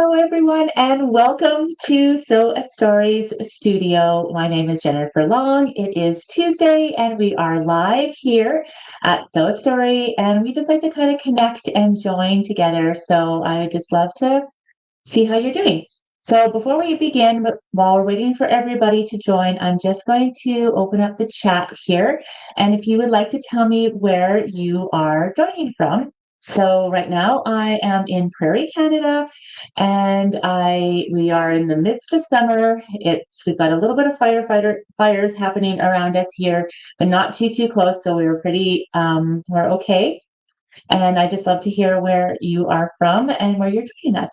Hello, everyone, and welcome to Sew a Stories Studio. My name is Jennifer Long. It is Tuesday, and we are live here at Sew a Story, and we just like to kind of connect and join together. So I would just love to see how you're doing. So before we begin, while we're waiting for everybody to join, I'm just going to open up the chat here. And if you would like to tell me where you are joining from. So right now I am in Prairie, Canada, and we are in the midst of summer. We've got a little bit of fires happening around us here, but not too close. So we're okay. And I just love to hear where you are from and where you're joining us.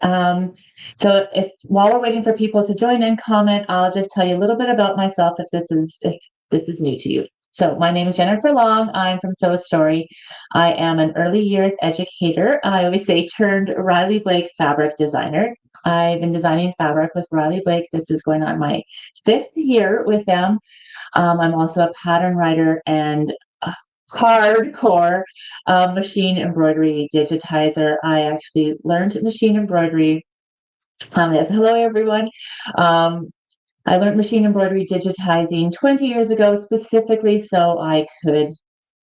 Um, so if while we're waiting for people to join and comment, I'll just tell you a little bit about myself if this is new to you. So my name is Jennifer Long. I'm from Sew a Story. I am an early years educator. I always say turned Riley Blake fabric designer. I've been designing fabric with Riley Blake. This is going on my 5th year with them. I'm also a pattern writer and a hardcore machine embroidery digitizer. I actually learned machine embroidery. Yes, hello everyone. Um, I learned machine embroidery digitizing 20 years ago, specifically so I could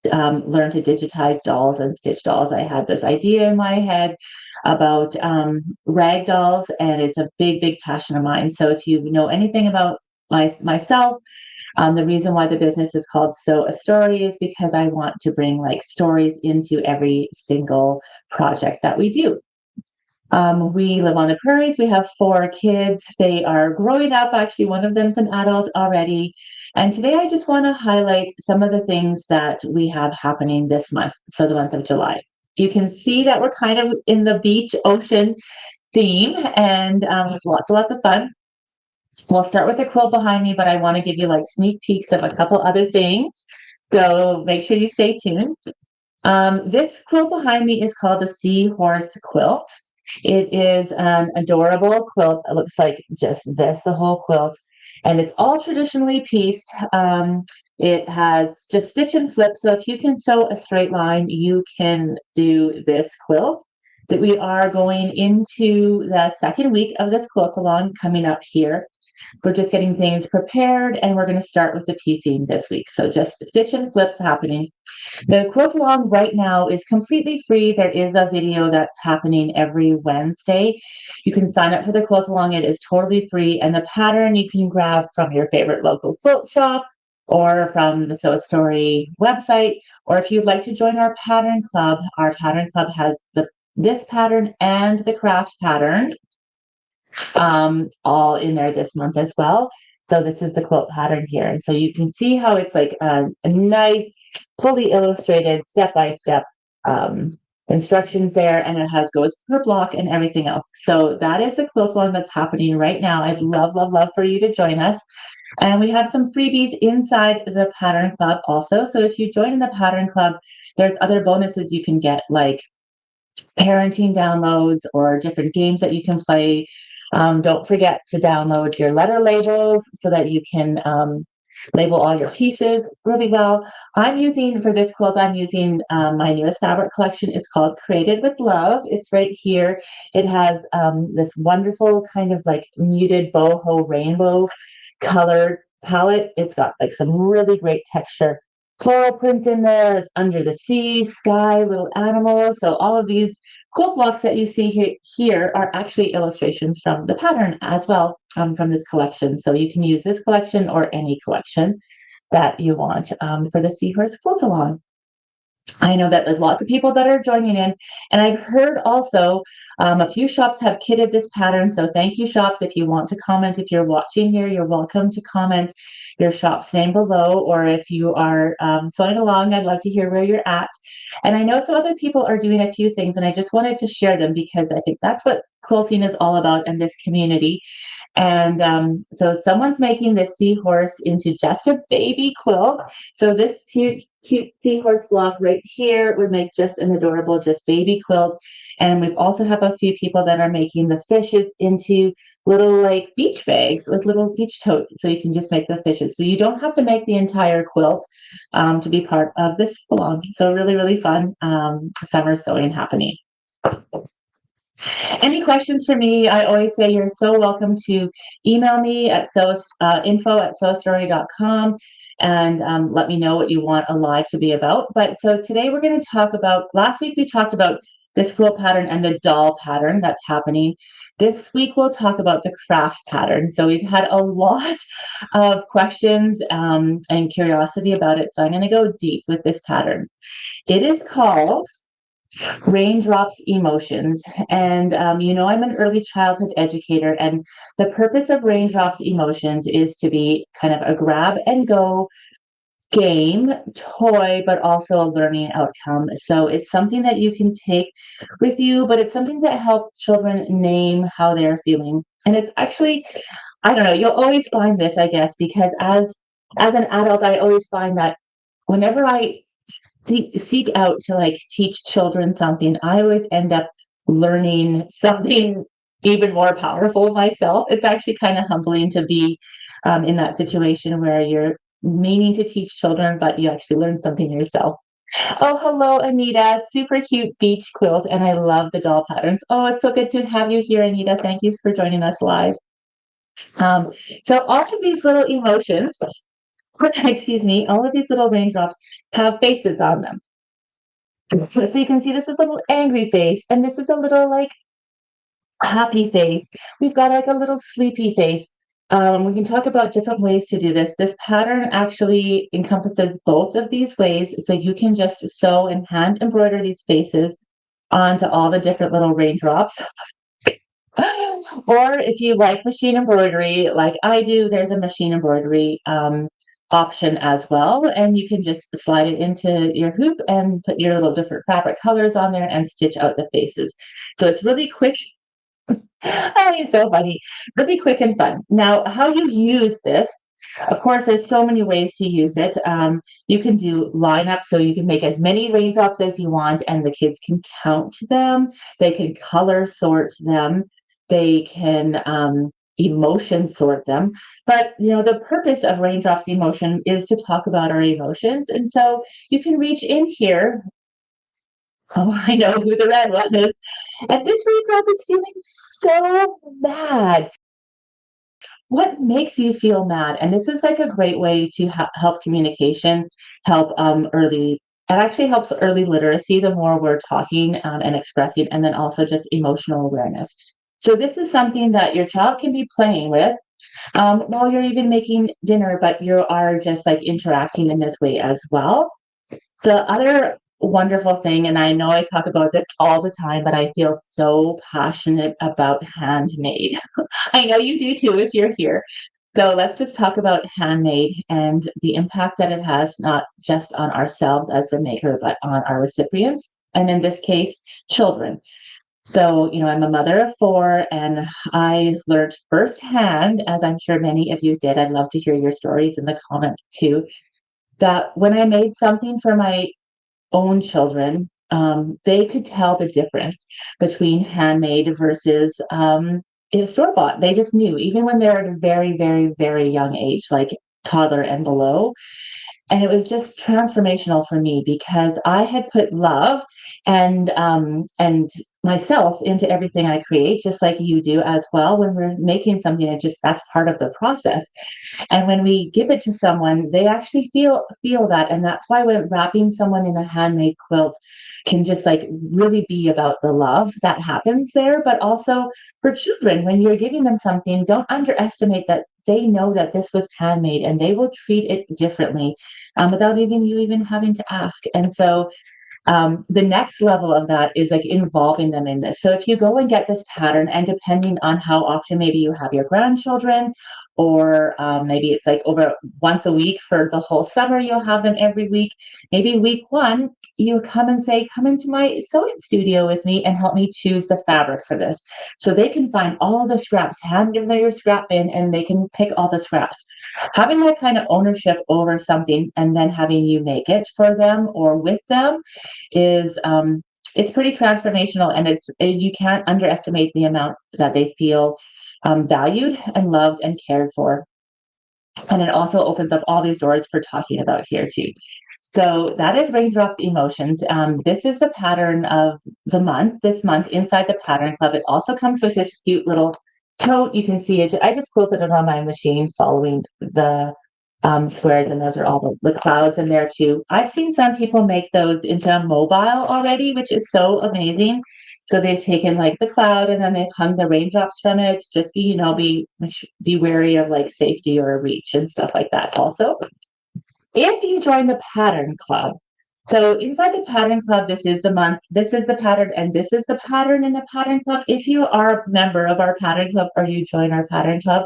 learn to digitize dolls and stitch dolls. I had this idea in my head about rag dolls, and it's a big passion of mine. So if you know anything about myself, the reason why the business is called Sew a Story is because I want to bring like stories into every single project that we do. We live on the prairies. We have 4 kids. They are growing up. Actually, one of them's an adult already. And today I just want to highlight some of the things that we have happening this month, so the month of July. You can see that we're kind of in the beach ocean theme, and lots of fun. We'll start with the quilt behind me, but I want to give you like sneak peeks of a couple other things. So make sure you stay tuned. This quilt behind me is called the Seahorse Quilt. It is an adorable quilt. It looks like just this, the whole quilt. And it's all traditionally pieced. It has just stitch and flip. So if you can sew a straight line, you can do this quilt. That we are going into the second week of this quilt along coming up here. We're just getting things prepared, and we're going to start with the piecing this week. So just stitch and flips happening. The quilt along right now is completely free. There is a video that's happening every Wednesday. You can sign up for the quilt along. It is totally free. And the pattern you can grab from your favorite local quilt shop or from the Sew a Story website. Or if you'd like to join our pattern club has this pattern and the craft pattern all in there this month as well. So this is the quilt pattern here. And so you can see how it's like a nice, fully illustrated step-by-step instructions there, and it has goes per block and everything else. So that is the quilt along that's happening right now. I'd love for you to join us. And we have some freebies inside the pattern club also. So if you join in the pattern club, there's other bonuses you can get, like parenting downloads or different games that you can play. Don't forget to download your letter labels so that you can label all your pieces really well. For this quilt, I'm using my newest fabric collection. It's called Created with Love. It's right here. It has this wonderful kind of like muted boho rainbow color palette. It's got like some really great texture. Floral print in there is under the sea, sky, little animals. So all of these quilt blocks that you see here are actually illustrations from the pattern as well, from this collection. So you can use this collection or any collection that you want for the Seahorse Quilt Along. I know that there's lots of people that are joining in, and I've heard also a few shops have kitted this pattern. So thank you, shops. If you want to comment, if you're watching here, you're welcome to comment your shop's name below, or if you are sewing along, I'd love to hear where you're at. And I know some other people are doing a few things, and I just wanted to share them because I think that's what quilting is all about in this community. And so someone's making this seahorse into just a baby quilt. So this cute seahorse block right here would make just an adorable just baby quilt. And we also have a few people that are making the fishes into little like beach bags, like little beach totes. So you can just make the fishes. So you don't have to make the entire quilt to be part of this along. So really fun summer sewing happening. Any questions for me? I always say you're so welcome to email me at info@soastory.com and let me know what you want a live to be about. But so today we're going to talk about, last week we talked about this quilt pattern and the doll pattern that's happening. This week we'll talk about the craft pattern. So we've had a lot of questions and curiosity about it. So I'm going to go deep with this pattern. It is called Raindrops Emotions. And I'm an early childhood educator, and the purpose of Raindrops Emotions is to be kind of a grab and go game, toy, but also a learning outcome. So it's something that you can take with you, but it's something that helps children name how they're feeling. And it's actually, I don't know, you'll always find this, I guess, because as an adult, I always find that whenever I seek out to like teach children something, I always end up learning something even more powerful myself. It's actually kind of humbling to be in that situation where you're meaning to teach children, but you actually learn something yourself. Oh, hello, Anita. Super cute beach quilt, and I love the doll patterns. Oh, it's so good to have you here, Anita. Thank you for joining us live. Um, so all of these little emotions, excuse me, all of these little raindrops have faces on them. So you can see this is a little angry face, and this is a little like happy face. We've got like a little sleepy face. We can talk about different ways to do this. This pattern actually encompasses both of these ways, so you can just sew and hand embroider these faces onto all the different little raindrops. Or if you like machine embroidery, like I do, there's a machine embroidery option as well. And you can just slide it into your hoop and put your little different fabric colors on there and stitch out the faces. So it's really quick. Oh, it's so funny. Really quick and fun. Now, how you use this, of course, there's so many ways to use it. You can do lineup, so you can make as many raindrops as you want, and the kids can count them. They can color sort them. They can emotion sort them. But the purpose of raindrops emotion is to talk about our emotions, and so you can reach in here. Oh, I know who the red one is. And this raindrop is feeling so mad. What makes you feel mad? And this is like a great way to help communication, help early. It actually helps early literacy the more we're talking and expressing, and then also just emotional awareness. So this is something that your child can be playing with while you're even making dinner, but you are just like interacting in this way as well. The other wonderful thing, and I know I talk about this all the time, but I feel so passionate about handmade. I know you do too if you're here. So let's just talk about handmade and the impact that it has, not just on ourselves as the maker, but on our recipients. And in this case, children. So, I'm a mother of four, and I learned firsthand, as I'm sure many of you did. I'd love to hear your stories in the comments too, that when I made something for my own children, they could tell the difference between handmade versus store bought. They just knew, even when they're at a very, very, very young age, like toddler and below. And it was just transformational for me because I had put love and myself into everything I create, just like you do as well. When we're making something, it just that's part of the process. And when we give it to someone, they actually feel that. And that's why when wrapping someone in a handmade quilt can just like really be about the love that happens there. But also for children, when you're giving them something, don't underestimate that they know that this was handmade and they will treat it differently without even you even having to ask. And so the next level of that is like involving them in this. So if you go and get this pattern, and depending on how often maybe you have your grandchildren, or maybe it's like over once a week for the whole summer, you'll have them every week. Maybe week one, you come and say, come into my sewing studio with me and help me choose the fabric for this. So they can find all the scraps, hand them their scrap bin, and they can pick all the scraps. Having that kind of ownership over something and then having you make it for them or with them is it's pretty transformational, and you can't underestimate the amount that they feel valued and loved and cared for. And it also opens up all these doors for talking about here too. So that is Raindrop Emotions. This is the pattern of the month. This month inside the Pattern Club, it also comes with this cute little tote. You can see it. I just quilted it on my machine, following the squares, and those are all the clouds in there too. I've seen some people make those into a mobile already, which is so amazing. So they've taken like the cloud and then they've hung the raindrops from it. Just be wary of like safety or reach and stuff like that. Also, if you join the Pattern Club, so inside the Pattern Club, this is the month, this is the pattern, and this is the pattern in the Pattern Club. If you are a member of our Pattern Club or you join our Pattern Club,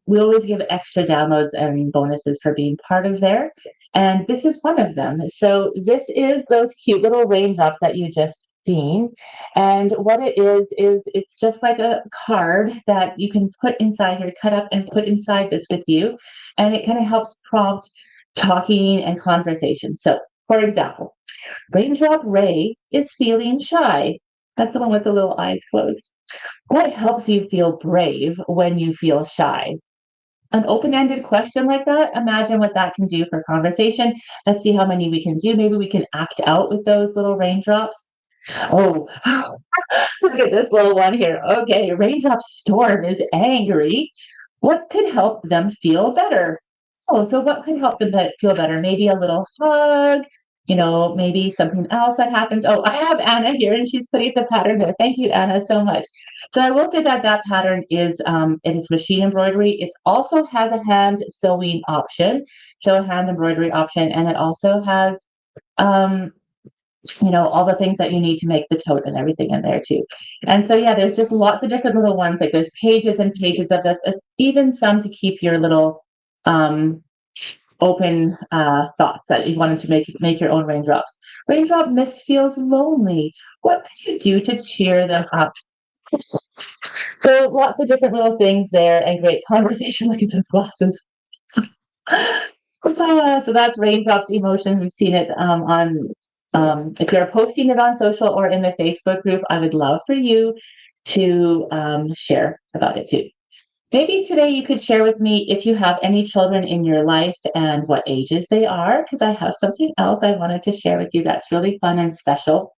we always give extra downloads and bonuses for being part of there. And this is one of them. So this is those cute little raindrops that you just seen. And what it is it's just like a card that you can put inside here, cut up and put inside this with you. And it kind of helps prompt talking and conversation. So, for example, Raindrop Ray is feeling shy. That's the one with the little eyes closed. What helps you feel brave when you feel shy? An open-ended question like that, imagine what that can do for conversation. Let's see how many we can do. Maybe we can act out with those little raindrops. Oh, look at this little one here. Okay, Raindrop Storm is angry. What could help them feel better? Oh, so what could help them feel better? Maybe a little hug, maybe something else that happens. Oh, I have Anna here and she's putting the pattern there. Thank you, Anna, so much. So I will say that that pattern it is machine embroidery. It also has a hand sewing option, so a hand embroidery option, and it also has um, all the things that you need to make the tote and everything in there too. And so, yeah, there's just lots of different little ones. Like there's pages and pages of this, even some to keep your little um, open thoughts that you wanted to make your own raindrops. Raindrop Mist feels lonely. What could you do to cheer them up? So lots of different little things there and great conversation. Look at those glasses. So that's Raindrops Emotions. We've seen it on, if you're posting it on social or in the Facebook group, I would love for you to share about it too. Maybe today you could share with me if you have any children in your life and what ages they are, because I have something else I wanted to share with you that's really fun and special.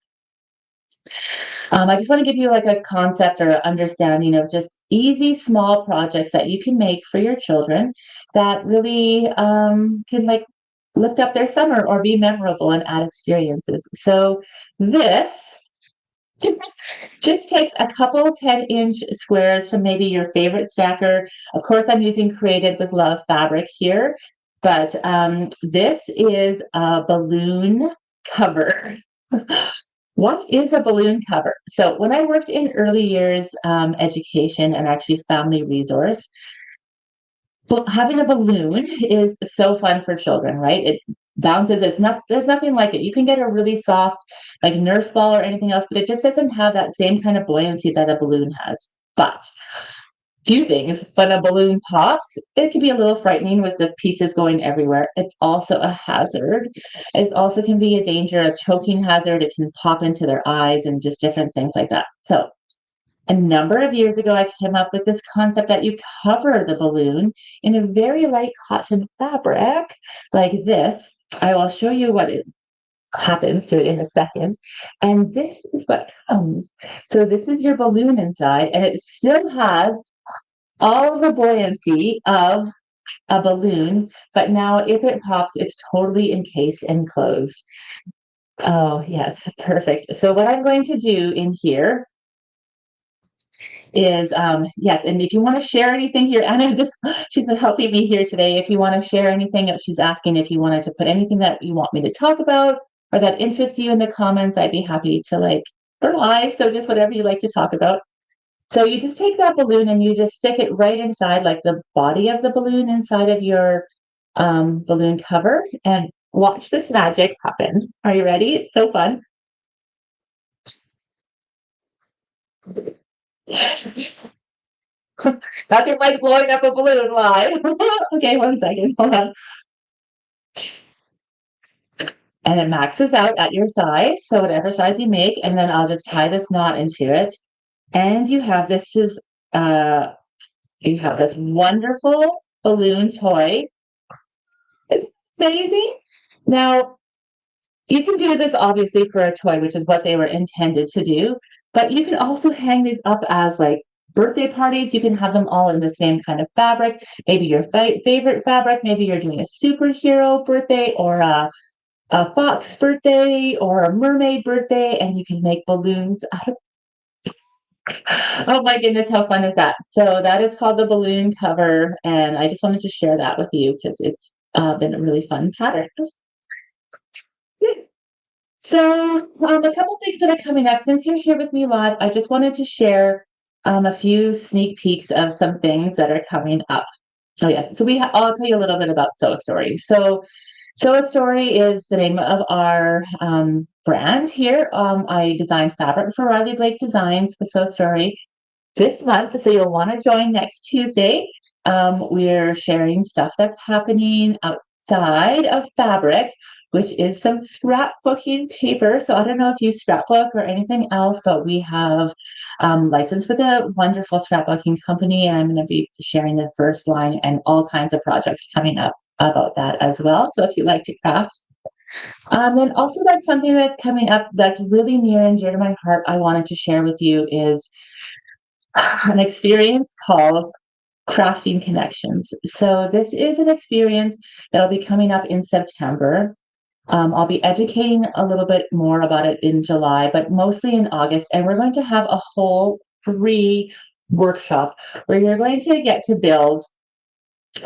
I just want to give you like a concept or understanding of just easy, small projects that you can make for your children that really can like lift up their summer or be memorable and add experiences. So this just takes a couple 10-inch squares from maybe your favorite stacker. Of course, I'm using Created with Love fabric here, but this is a balloon cover. What is a balloon cover? So when I worked in early years education and actually family resource, having a balloon is so fun for children, right? It bounces. There's nothing like it. You can get a really soft, like Nerf ball or anything else, but it just doesn't have that same kind of buoyancy that a balloon has. But few things, when a balloon pops, it can be a little frightening with the pieces going everywhere. It's also a hazard. It also can be a danger, a choking hazard. It can pop into their eyes and just different things like that. So a number of years ago, I came up with this concept that you cover the balloon in a very light cotton fabric like this. I will show you what it happens to it in a second. And this is what comes. So this is your balloon inside, and it still has all of the buoyancy of a balloon, but now if it pops, it's totally encased and closed. Oh, yes, perfect. So what I'm going to do in here is yes, and if you want to share anything here, Anna just she's been helping me here today. If you want to share anything, she's asking if you wanted to put anything that you want me to talk about or that interests you in the comments, I'd be happy to like for live. So just whatever you like to talk about. So you just take that balloon and you just stick it right inside, like the body of the balloon inside of your balloon cover, and watch this magic happen. Are you ready? It's so fun. Nothing like blowing up a balloon live. Okay, 1 second. Hold on. And it maxes out at your size, so whatever size you make, and then I'll just tie this knot into it. And uh you have this wonderful balloon toy. It's amazing. Now, you can do this obviously for a toy, which is what they were intended to do, but you can also hang these up as like birthday parties. You can have them all in the same kind of fabric, maybe your favorite fabric, maybe you're doing a superhero birthday or a fox birthday or a mermaid birthday, and you can make balloons out of. Oh my goodness, how fun is that? So that is called the balloon cover, and I just wanted to share that with you because it's been a really fun pattern. So, a couple things that are coming up. Since you're here with me live, I just wanted to share a few sneak peeks of some things that are coming up. Oh yeah, so I'll tell you a little bit about Sew Story. So, Sew Story is the name of our brand here. I design fabric for Riley Blake Designs for Sew Story this month. So you'll want to join next Tuesday. We're sharing stuff that's happening outside of fabric, which is some scrapbooking paper. So I don't know if you scrapbook or anything else, but we have licensed with a wonderful scrapbooking company, and I'm going to be sharing the first line and all kinds of projects coming up about that as well. So if you like to craft. And also that's something that's coming up that's really near and dear to my heart. I wanted to share with you is an experience called Crafting Connections. So this is an experience that'll be coming up in September. I'll be educating a little bit more about it in July, but mostly in August. And we're going to have a whole free workshop where you're going to get to build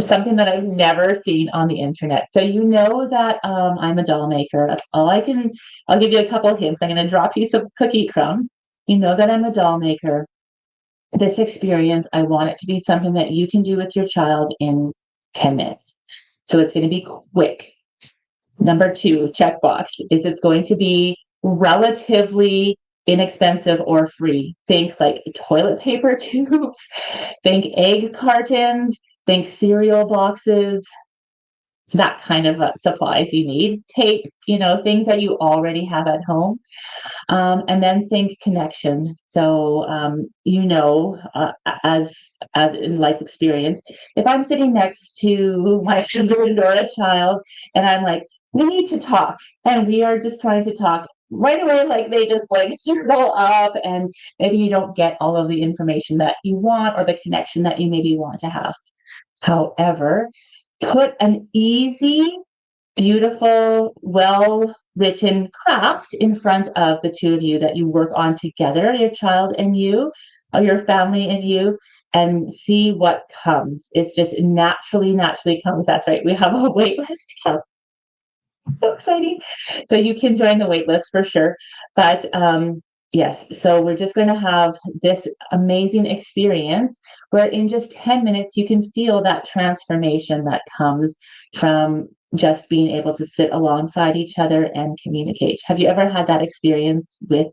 something that I've never seen on the internet. So you know that I'm a doll maker. That's all I can. I'll give you a couple of hints. I'm going to drop you some cookie crumb. You know that I'm a doll maker. This experience, I want it to be something that you can do with your child in 10 minutes. So it's going to be quick. Number two, checkbox. Is it going to be relatively inexpensive or free? Think like toilet paper tubes, think egg cartons, think cereal boxes, that kind of supplies you need. Take, things that you already have at home. And then think connection. So, as in life experience, if I'm sitting next to my children or a child, and I'm like, we need to talk, and we are just trying to talk right away, like they just like circle up, and maybe you don't get all of the information that you want or the connection that you maybe want to have. However, put an easy beautiful, well written craft in front of the two of you that you work on together, your child and you, or your family and you, and see what comes. It's just naturally comes. That's right. We have a wait list. So exciting. So you can join the wait list for sure. But yes, so we're just going to have this amazing experience where in just 10 minutes you can feel that transformation that comes from just being able to sit alongside each other and communicate. Have you ever had that experience with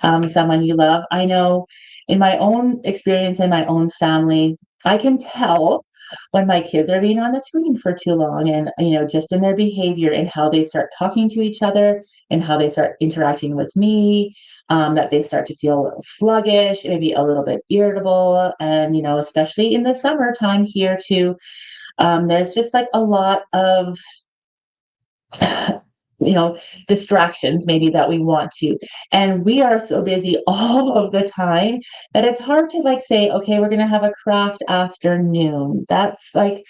someone you love? I know in my own experience in my own family, I can tell when my kids are being on the screen for too long and just in their behavior and how they start talking to each other and how they start interacting with me, that they start to feel a little sluggish, maybe a little bit irritable. And especially in the summertime here too, there's just like a lot of you know distractions maybe that we want to, and we are so busy all of the time that it's hard to like say, okay, we're going to have a craft afternoon. That's like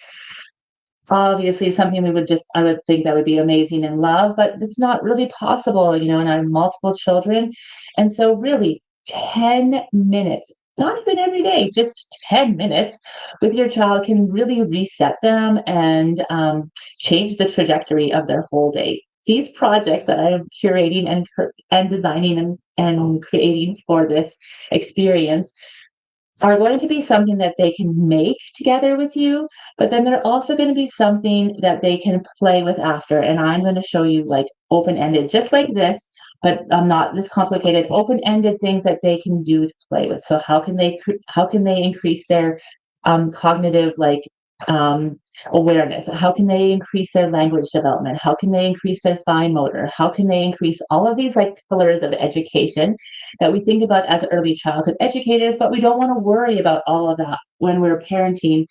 obviously something I would think that would be amazing and love, but it's not really possible, and I have multiple children. And so really 10 minutes, not even every day, just 10 minutes with your child can really reset them and change the trajectory of their whole day. These projects that I am curating and designing and creating for this experience are going to be something that they can make together with you, but then they're also going to be something that they can play with after. And I'm going to show you like open-ended, just like this, but not this complicated, open-ended things that they can do to play with. So how can they increase their cognitive um, awareness? How can they increase their language development? How can they increase their fine motor? How can they increase all of these like pillars of education that we think about as early childhood educators, but we don't want to worry about all of that when we're parenting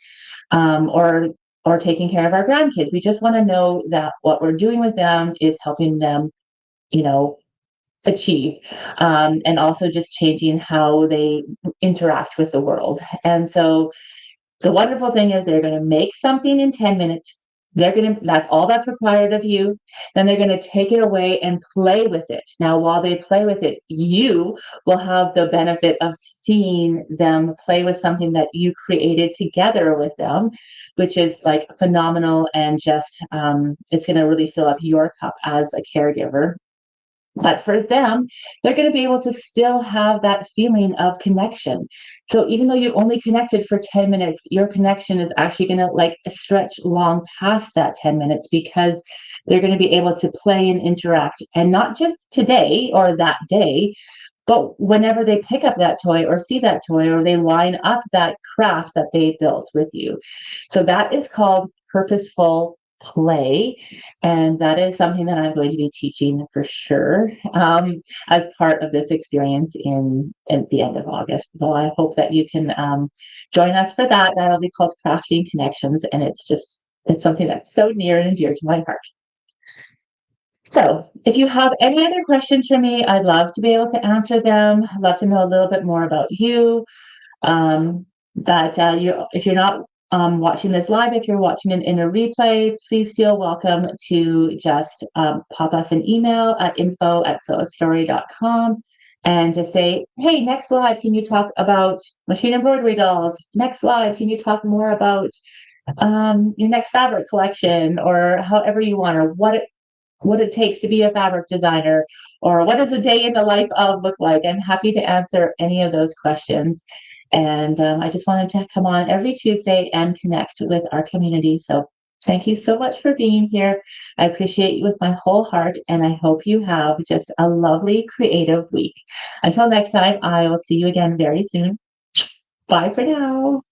or or taking care of our grandkids. We just want to know that what we're doing with them is helping them, you know, achieve, and also just changing how they interact with the world. And so the wonderful thing is they're going to make something in 10 minutes. That's all that's required of you. Then they're going to take it away and play with it. Now, while they play with it, you will have the benefit of seeing them play with something that you created together with them, which is like phenomenal. And just, it's going to really fill up your cup as a caregiver. But for them, they're going to be able to still have that feeling of connection. So even though you only connected for 10 minutes, your connection is actually going to like stretch long past that 10 minutes because they're going to be able to play and interact. And not just today or that day, but whenever they pick up that toy or see that toy or they line up that craft that they built with you. So that is called purposeful play. And that is something that I'm going to be teaching for sure, as part of this experience at the end of August. So I hope that you can, join us for that. That'll be called Crafting Connections. And it's something that's so near and dear to my heart. So, if you have any other questions for me, I'd love to be able to answer them. I'd love to know a little bit more about you. But if you're not watching this live, if you're watching it in a replay, please feel welcome to just pop us an email at info@soastory.com and just say, hey, next live, can you talk about machine embroidery dolls? Next live, can you talk more about your next fabric collection, or however you want, or what it takes to be a fabric designer, or what does a day in the life of look like. I'm happy to answer any of those questions. And I just wanted to come on every Tuesday and connect with our community. So thank you so much for being here. I appreciate you with my whole heart, and I hope you have just a lovely creative week. Until next time, I will see you again very soon. Bye for now.